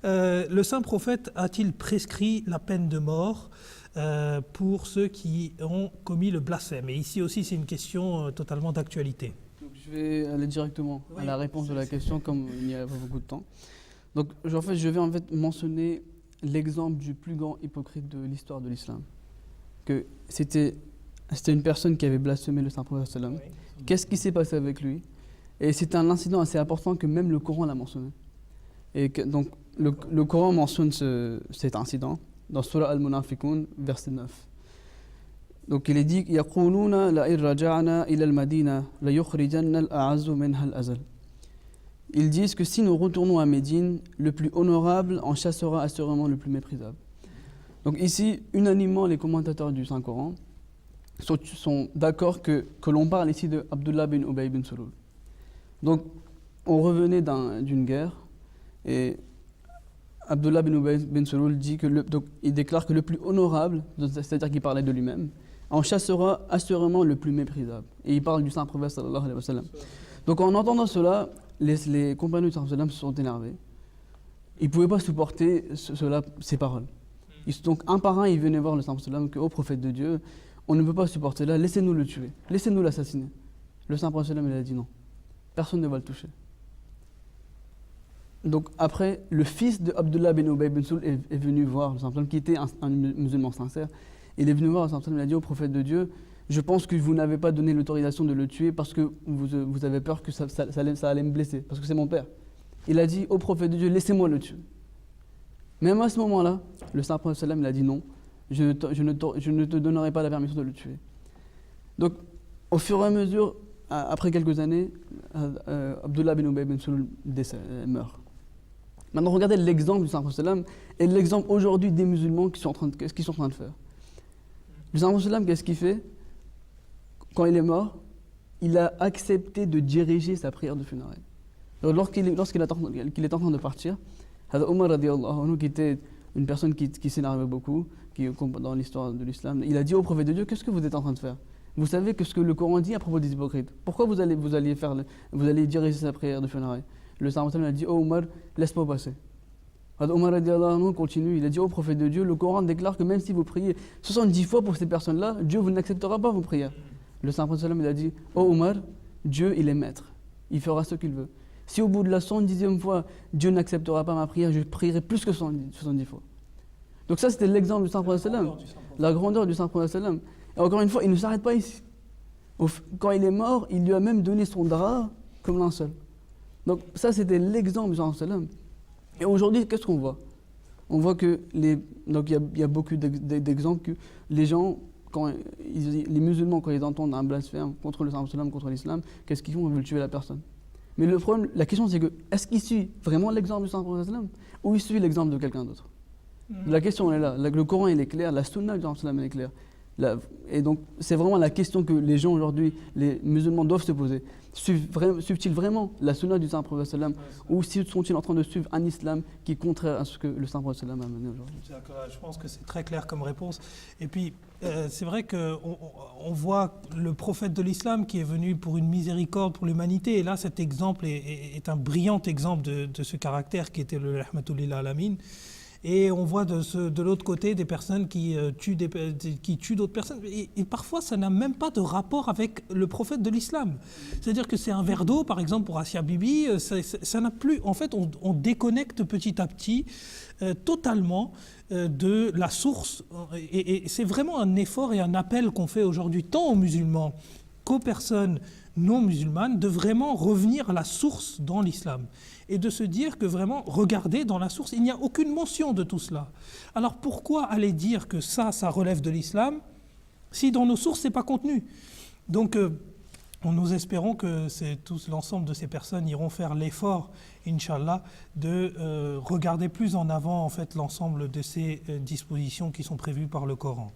Le saint prophète a-t-il prescrit la peine de mort pour ceux qui ont commis le blasphème? Et ici aussi, c'est une question totalement d'actualité. Donc, je vais aller directement à la réponse de la question, comme il n'y a pas beaucoup de temps. Donc, je vais mentionner l'exemple du plus grand hypocrite de l'histoire de l'islam. Que c'était une personne qui avait blasphémé le saint prophète sallam. Qu'est-ce qui s'est passé avec lui? Et c'est un incident assez important que même le Coran l'a mentionné. Et donc, le Coran mentionne cet incident dans Surah Al-Munafiqun, verset 9. Donc il est dit يَقُولُونَ لَإِنْ رَجَعْنَا إِلَى الْمَدِينَةِ لَيُخْرِجَنَّ الْأَعَزُّ مِنْهَا الْأَذَلَّ. Ils disent que si nous retournons à Médine, le plus honorable en chassera assurément le plus méprisable. Donc ici, unanimement, les commentateurs du Saint-Coran sont d'accord que l'on parle ici de Abdullah bin Ubay bin Sulul. Donc on revenait d'une guerre et Abdullah bin Ubay bin Sulul dit il déclare que le plus honorable, c'est-à-dire qu'il parlait de lui-même, en chassera assurément le plus méprisable. Et il parle du saint prophète sallallahu alayhi wa sallam. Donc en entendant cela, les compagnons du saint sallam se sont énervés. Ils ne pouvaient pas supporter ces paroles. Donc un par un, ils venaient voir le saint sallam que, ô prophète de Dieu, on ne peut pas supporter là, laissez-nous le tuer, laissez-nous l'assassiner. Le saint prophète sallam, il a dit non, personne ne va le toucher. Donc après, le fils de Abdullah bin Ubay bin Sulul est venu voir le saint sallam, qui était un musulman sincère. Il est venu voir le saint sallam, il a dit au prophète de Dieu, je pense que vous n'avez pas donné l'autorisation de le tuer parce que vous avez peur que ça allait me blesser, parce que c'est mon père. Il a dit au prophète de Dieu, laissez-moi le tuer. Même à ce moment-là, le saint prophète sallam, il a dit non, je ne te donnerai pas la permission de le tuer. Donc au fur et à mesure, après quelques années, Abdullah bin Ubay bin Sulul meurt. Maintenant, regardez l'exemple du saint prophète sallam et l'exemple aujourd'hui des musulmans qu'est-ce qu'ils sont en train de faire. Le saint prophète sallam, qu'est-ce qu'il fait? Quand il est mort, il a accepté de diriger sa prière de funérailles. Lorsqu'il est en train de partir, Omar radiallahu anhu, qui était une personne qui s'énervait beaucoup, dans l'histoire de l'islam, il a dit au prophète de Dieu, qu'est-ce que vous êtes en train de faire? Vous savez que ce que le Coran dit à propos des hypocrites. Pourquoi vous allez diriger sa prière de funérailles? Le saint a dit, oh Omar, laisse-moi passer. Omar radiallahu anhu continue, il a dit au prophète de Dieu, le Coran déclare que même si vous priez 70 fois pour ces personnes-là, Dieu vous n'acceptera pas vos prières. Le saint prophète il a dit, oh Omar, Dieu il est maître, il fera ce qu'il veut. Si au bout de la 110e fois, Dieu n'acceptera pas ma prière, je prierai plus que 70 fois. Donc ça c'était l'exemple du saint prophète, la grandeur du saint prophète. Et encore une fois, il ne s'arrête pas ici. Quand il est mort, il lui a même donné son drap comme linceul. Donc ça c'était l'exemple du saint prophète. Et aujourd'hui, qu'est-ce qu'on voit? On voit que il y a beaucoup d'exemples que les gens, les musulmans, quand ils entendent un blasphème contre le saint prophète, contre l'islam, qu'est-ce qu'ils font? Ils veulent tuer la personne. Mais le problème, la question c'est que, est-ce qu'il suit vraiment l'exemple du saint prophète ou il suit l'exemple de quelqu'un d'autre? La question elle est là. Le Coran il est clair, la sunna du prophète elle est claire. Et donc c'est vraiment la question que les gens aujourd'hui, les musulmans doivent se poser. Suivent-ils vraiment la sunna du saint prophète ou sont-ils en train de suivre un islam qui est contraire à ce que le saint prophète a mené aujourd'hui? Je pense que c'est très clair comme réponse. Et puis c'est vrai qu'on voit le prophète de l'islam qui est venu pour une miséricorde pour l'humanité. Et là cet exemple est un brillant exemple de ce caractère qui était le rahmatul lil alamin. Et on voit de l'autre côté des personnes qui tuent d'autres personnes. Et parfois, ça n'a même pas de rapport avec le prophète de l'islam. C'est-à-dire que c'est un verre d'eau, par exemple, pour Asia Bibi. Ça n'a plus... En fait, on déconnecte petit à petit totalement de la source. Et c'est vraiment un effort et un appel qu'on fait aujourd'hui, tant aux musulmans qu'aux personnes non musulmanes, de vraiment revenir à la source dans l'islam. Et de se dire que vraiment, regardez dans la source, il n'y a aucune mention de tout cela. Alors pourquoi aller dire que ça relève de l'islam, si dans nos sources, ce n'est pas contenu? Donc, nous espérons que l'ensemble de ces personnes iront faire l'effort, Inch'Allah, de regarder plus en avant en fait, l'ensemble de ces dispositions qui sont prévues par le Coran.